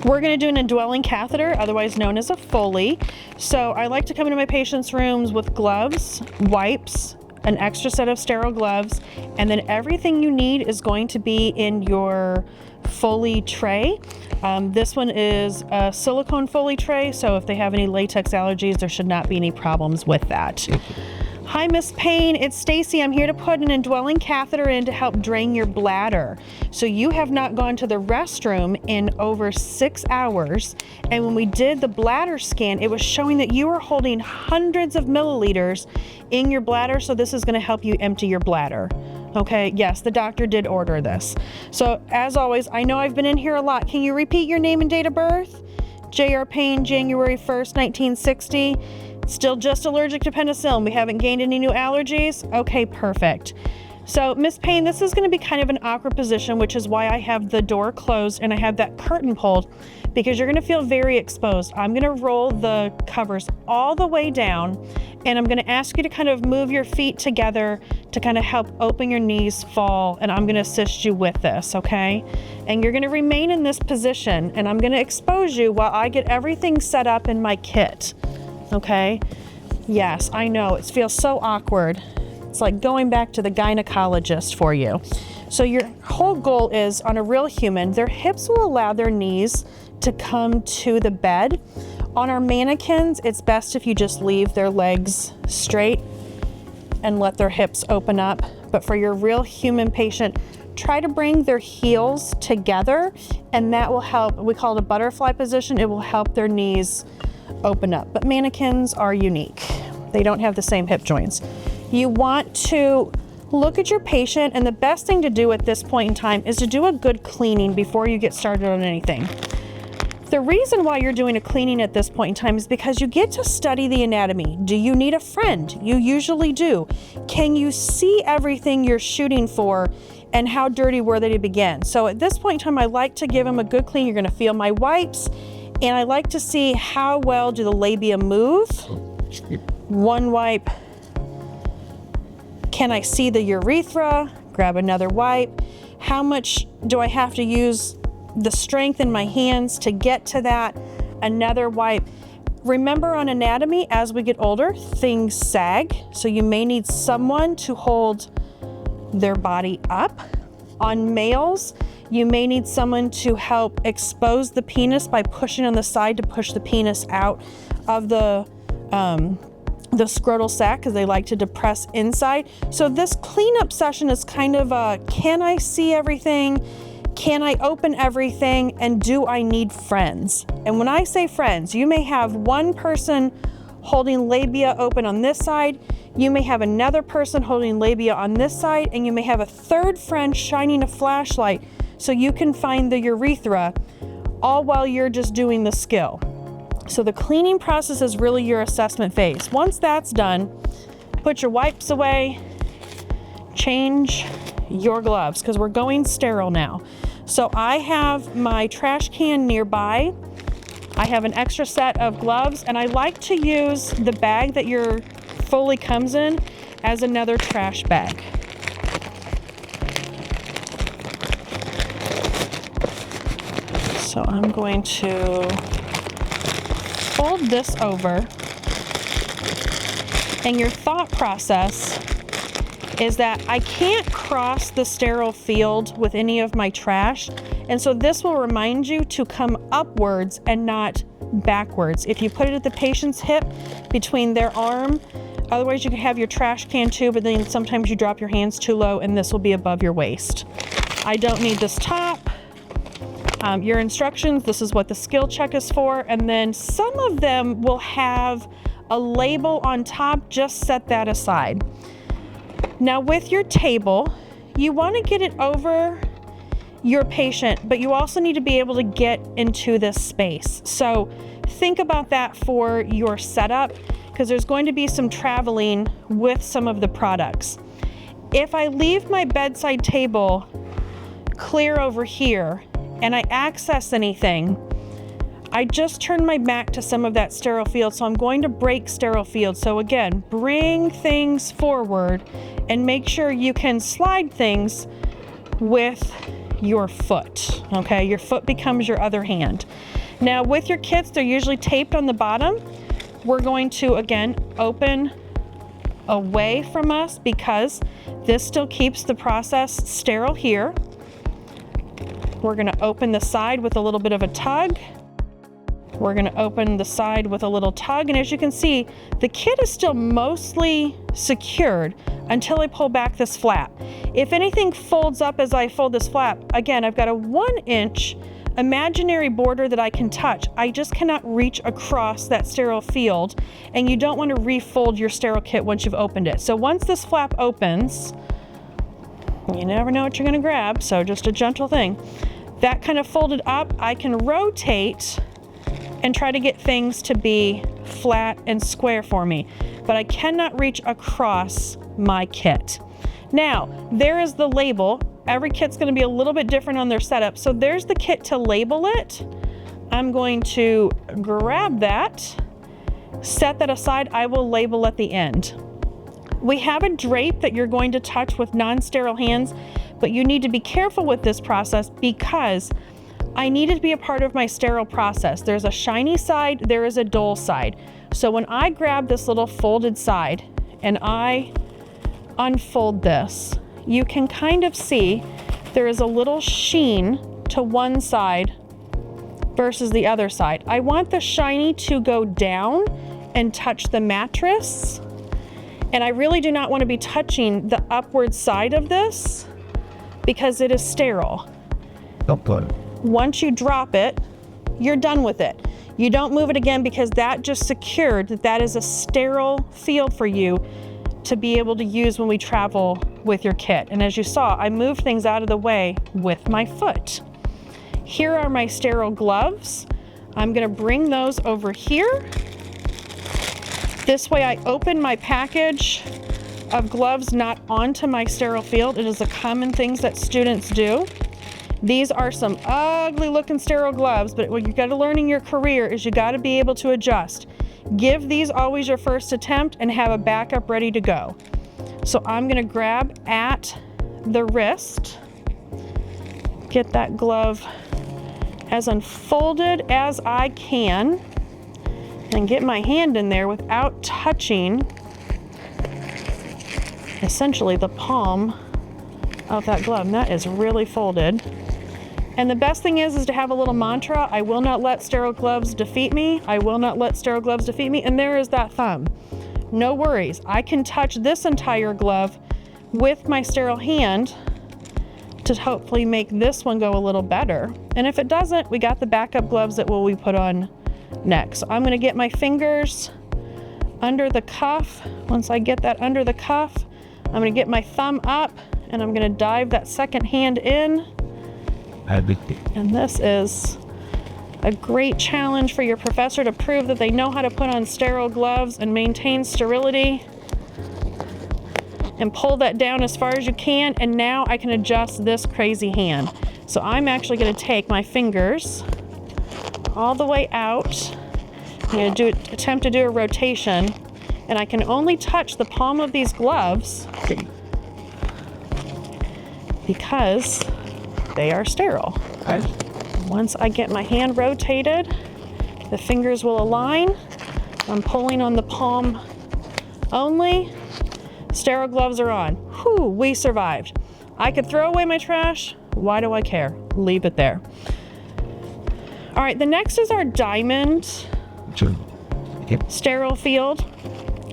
We're going to do an indwelling catheter, otherwise known as a Foley. So I like to come into my patients' rooms with gloves, wipes, an extra set of sterile gloves, and then everything you need is going to be in your Foley tray. This one is a silicone Foley tray, so if they have any latex allergies, there should not be any problems with that. Hi, Miss Payne, it's Stacy. I'm here to put an indwelling catheter in to help drain your bladder. So you have not gone to the restroom in over 6 hours. And when we did the bladder scan, it was showing that you were holding hundreds of milliliters in your bladder. So this is going to help you empty your bladder. Okay, yes, the doctor did order this. So as always, I know I've been in here a lot. Can you repeat your name and date of birth? J.R. Payne, January 1st, 1960. Still just allergic to penicillin. We haven't gained any new allergies? Okay, perfect. So Miss Payne, this is going to be kind of an awkward position, which is why I have the door closed and I have that curtain pulled, because you're going to feel very exposed. I'm going to roll the covers all the way down, and I'm going to ask you to kind of move your feet together to kind of help open your knees fall, and I'm going to assist you with this, okay? And you're going to remain in this position, and I'm going to expose you while I get everything set up in my kit. Okay? Yes, I know. It feels so awkward. It's like going back to the gynecologist for you. So your whole goal is, on a real human, their hips will allow their knees to come to the bed. On our mannequins, it's best if you just leave their legs straight and let their hips open up. But for your real human patient, try to bring their heels together, and that will help. We call it a butterfly position. It will help their knees open up. But mannequins are unique. They don't have the same hip joints. You want to look at your patient, and the best thing to do at this point in time is to do a good cleaning before you get started on anything. The reason why you're doing a cleaning at this point in time is because you get to study the anatomy. Do you need a friend? You usually do. Can you see everything you're shooting for, and how dirty were they to begin? So at this point in time, I like to give them a good clean. You're going to feel my wipes, and I like to see how well do the labia move. One wipe. Can I see the urethra? Grab another wipe. How much do I have to use the strength in my hands to get to that? Another wipe. Remember, on anatomy, as we get older, things sag. So you may need someone to hold their body up. On males, you may need someone to help expose the penis by pushing on the side to push the penis out of the scrotal sac, because they like to depress inside. So this cleanup session is kind of a, can I see everything? Can I open everything? And do I need friends? And when I say friends, you may have one person holding labia open on this side, you may have another person holding labia on this side, and you may have a third friend shining a flashlight so you can find the urethra, all while you're just doing the skill. So the cleaning process is really your assessment phase. Once that's done, put your wipes away, change your gloves, because we're going sterile now. So I have my trash can nearby. I have an extra set of gloves, and I like to use the bag that your Foley comes in as another trash bag. So I'm going to fold this over, and your thought process is that I can't cross the sterile field with any of my trash, and so this will remind you to come upwards and not backwards. If you put it at the patient's hip between their arm, otherwise you can have your trash can too, but then sometimes you drop your hands too low and this will be above your waist. I don't need this top. Your instructions, this is what the skill check is for, and then some of them will have a label on top. Just set that aside. Now with your table, you want to get it over your patient, but you also need to be able to get into this space. So think about that for your setup, because there's going to be some traveling with some of the products. If I leave my bedside table clear over here and I access anything, I just turn my back to some of that sterile field, so I'm going to break sterile field. So again, bring things forward and make sure you can slide things with your foot, okay? Your foot becomes your other hand. Now with your kits, they're usually taped on the bottom. We're going to, again, open away from us because this still keeps the process sterile here. We're gonna open the side with a little bit of a tug. We're gonna open the side with a little tug, and as you can see, the kit is still mostly secured until I pull back this flap. If anything folds up as I fold this flap, again, I've got a 1-inch imaginary border that I can touch. I just cannot reach across that sterile field, and you don't want to refold your sterile kit once you've opened it. So once this flap opens, you never know what you're going to grab, so just a gentle thing. That kind of folded up, I can rotate and try to get things to be flat and square for me, but I cannot reach across my kit. Now, there is the label. Every kit's going to be a little bit different on their setup. So there's the kit to label it. I'm going to grab that, set that aside. I will label at the end. We have a drape that you're going to touch with non-sterile hands, but you need to be careful with this process because I need it to be a part of my sterile process. There's a shiny side, there is a dull side. So when I grab this little folded side and I unfold this, you can kind of see there is a little sheen to one side versus the other side. I want the shiny to go down and touch the mattress, and I really do not want to be touching the upward side of this because it is sterile. Don't put it. Once you drop it, you're done with it. You don't move it again because that just secured that that is a sterile field for you to be able to use when we travel with your kit. And as you saw, I moved things out of the way with my foot. Here are my sterile gloves. I'm gonna bring those over here. This way I open my package of gloves not onto my sterile field. It is a common thing that students do. These are some ugly looking sterile gloves, but what you gotta learn in your career is you gotta be able to adjust. Give these always your first attempt and have a backup ready to go. So I'm gonna grab at the wrist, get that glove as unfolded as I can, and get my hand in there without touching essentially the palm of that glove. And that is really folded. And the best thing is to have a little mantra. I will not let sterile gloves defeat me. I will not let sterile gloves defeat me. And there is that thumb. No worries. I can touch this entire glove with my sterile hand to hopefully make this one go a little better. And if it doesn't, we got the backup gloves that we put on next. So I'm gonna get my fingers under the cuff. Once I get that under the cuff, I'm gonna get my thumb up and I'm gonna dive that second hand in. And this is a great challenge for your professor to prove that they know how to put on sterile gloves and maintain sterility. And pull that down as far as you can, and now I can adjust this crazy hand. So I'm actually going to take my fingers all the way out. I'm going to attempt to do a rotation, and I can only touch the palm of these gloves because they are sterile. Once I get my hand rotated, the fingers will align. I'm pulling on the palm only. Sterile gloves are on. Whew, we survived. I could throw away my trash. Why do I care? Leave it there. All right, the next is our diamond sterile field.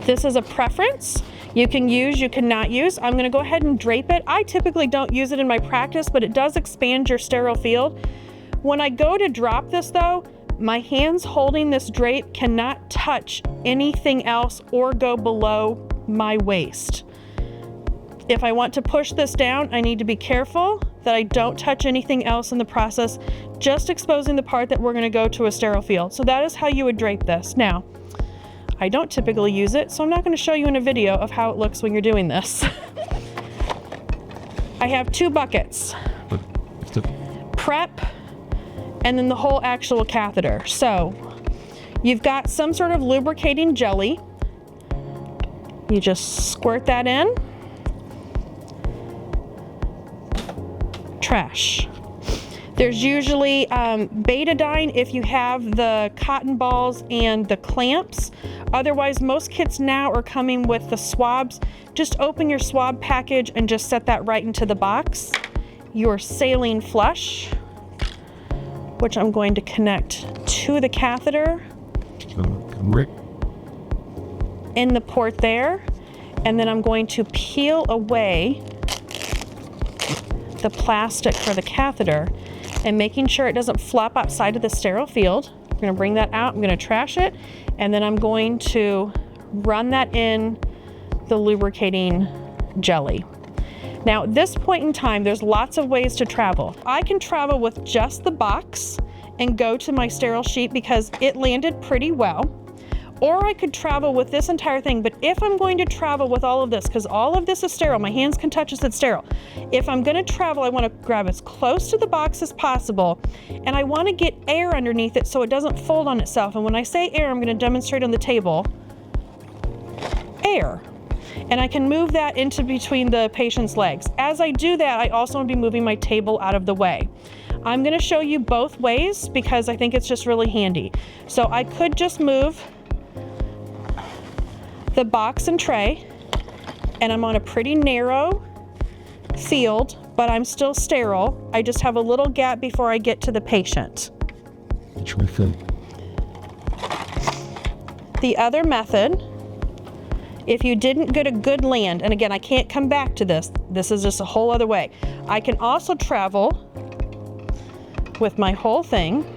This is a preference. You can use, you cannot use. I'm gonna go ahead and drape it. I typically don't use it in my practice, but it does expand your sterile field. When I go to drop this though, my hands holding this drape cannot touch anything else or go below my waist. If I want to push this down, I need to be careful that I don't touch anything else in the process, just exposing the part that we're gonna go to a sterile field. So that is how you would drape this. Now, I don't typically use it, so I'm not gonna show you in a video of how it looks when you're doing this. I have two buckets. Prep, and then the whole actual catheter. So, you've got some sort of lubricating jelly. You just squirt that in. trash. There's usually betadine if you have the cotton balls and the clamps. Otherwise, most kits now are coming with the swabs. Just open your swab package and just set that right into the box. Your saline flush, which I'm going to connect to the catheter in the port there. And then I'm going to peel away the plastic for the catheter and making sure it doesn't flop outside of the sterile field. I'm going to bring that out, I'm going to trash it, and then I'm going to run that in the lubricating jelly. Now at this point in time, there's lots of ways to travel. I can travel with just the box and go to my sterile sheet because it landed pretty well. Or I could travel with this entire thing, but if I'm going to travel with all of this, because all of this is sterile, my hands can touch this, it's sterile. If I'm gonna travel, I wanna grab as close to the box as possible, and I wanna get air underneath it so it doesn't fold on itself. And when I say air, I'm gonna demonstrate on the table. Air. And I can move that into between the patient's legs. As I do that, I also wanna be moving my table out of the way. I'm gonna show you both ways because I think it's just really handy. So I could just move the box and tray, and I'm on a pretty narrow field, but I'm still sterile. I just have a little gap before I get to the patient. The other method, if you didn't get a good land, and again, I can't come back to this, this is just a whole other way. I can also travel with my whole thing,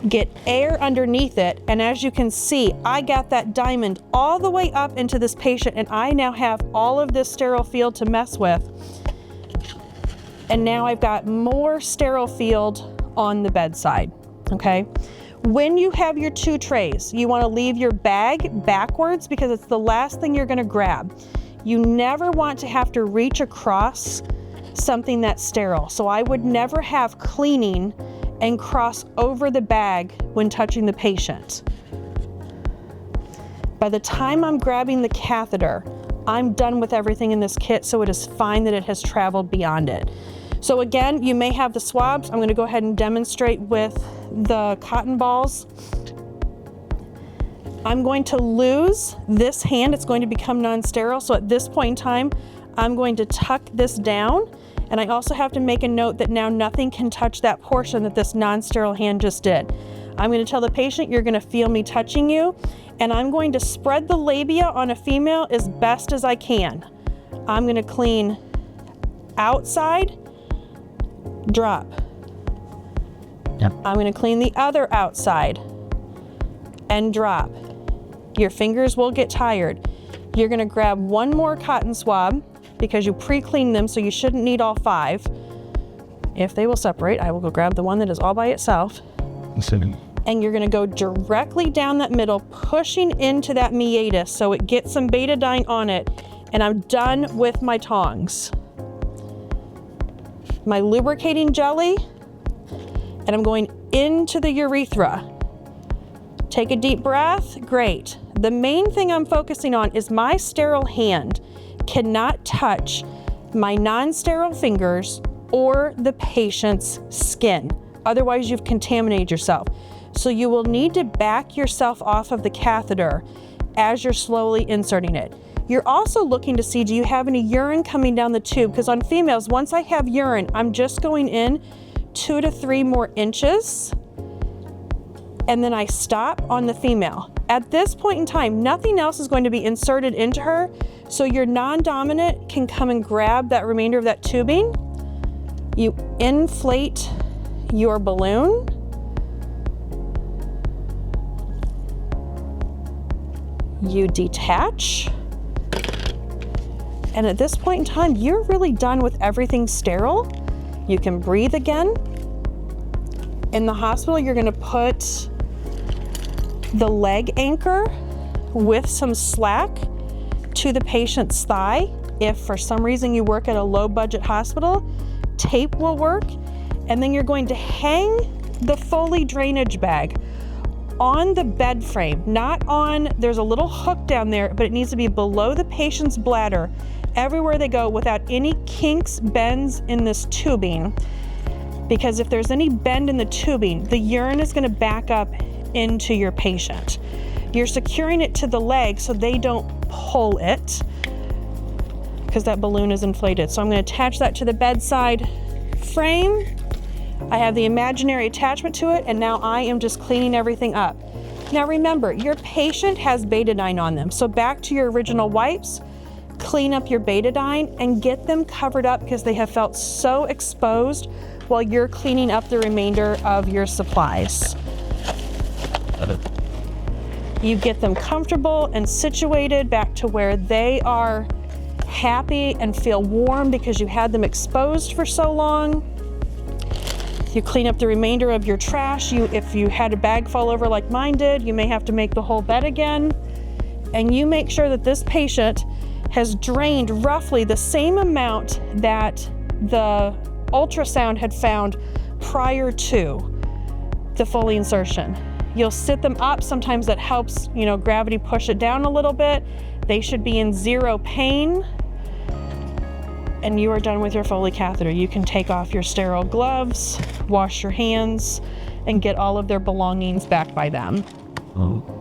get air underneath it, and as you can see, I got that diamond all the way up into this patient, and I now have all of this sterile field to mess with. And now I've got more sterile field on the bedside, okay? When you have your two trays, you wanna leave your bag backwards because it's the last thing you're gonna grab. You never want to have to reach across something that's sterile. So I would never have cleaning and cross over the bag when touching the patient. By the time I'm grabbing the catheter, I'm done with everything in this kit, so it is fine that it has traveled beyond it. So again, you may have the swabs. I'm gonna go ahead and demonstrate with the cotton balls. I'm going to lose this hand. It's going to become non-sterile. So at this point in time, I'm going to tuck this down. And I also have to make a note that now nothing can touch that portion that this non-sterile hand just did. I'm going to tell the patient, you're going to feel me touching you, and I'm going to spread the labia on a female as best as I can. I'm going to clean outside, drop. Yep. I'm going to clean the other outside and drop. Your fingers will get tired. You're going to grab one more cotton swab, because you pre-cleaned them, so you shouldn't need all 5. If they will separate, I will go grab the one that is all by itself. And you're gonna go directly down that middle, pushing into that meatus so it gets some betadine on it, and I'm done with my tongs. My lubricating jelly, and I'm going into the urethra. Take a deep breath, great. The main thing I'm focusing on is my sterile hand cannot touch my non-sterile fingers or the patient's skin. Otherwise, you've contaminated yourself. So you will need to back yourself off of the catheter as you're slowly inserting it. You're also looking to see, do you have any urine coming down the tube? Because on females, once I have urine, I'm just going in 2 to 3 more inches, and then I stop on the female. At this point in time, nothing else is going to be inserted into her, so your non-dominant can come and grab that remainder of that tubing. You inflate your balloon. You detach. And at this point in time, you're really done with everything sterile. You can breathe again. In the hospital, you're gonna put the leg anchor with some slack to the patient's thigh. If for some reason you work at a low budget hospital, tape will work. And then you're going to hang the Foley drainage bag on the bed frame, not on, there's a little hook down there, but it needs to be below the patient's bladder everywhere they go without any kinks, bends in this tubing. Because if there's any bend in the tubing, the urine is going to back up into your patient. You're securing it to the leg so they don't pull it, because that balloon is inflated. So I'm going to attach that to the bedside frame. I have the imaginary attachment to it, and now I am just cleaning everything up. Now remember, your patient has betadine on them. So back to your original wipes, clean up your betadine and get them covered up because they have felt so exposed while you're cleaning up the remainder of your supplies. You get them comfortable and situated back to where they are happy and feel warm because you had them exposed for so long. You clean up the remainder of your trash. If you had a bag fall over like mine did, you may have to make the whole bed again. And you make sure that this patient has drained roughly the same amount that the ultrasound had found prior to the Foley insertion. You'll sit them up. Sometimes that helps, gravity push it down a little bit. They should be in zero pain. And you are done with your Foley catheter. You can take off your sterile gloves, wash your hands, and get all of their belongings back by them. Oh.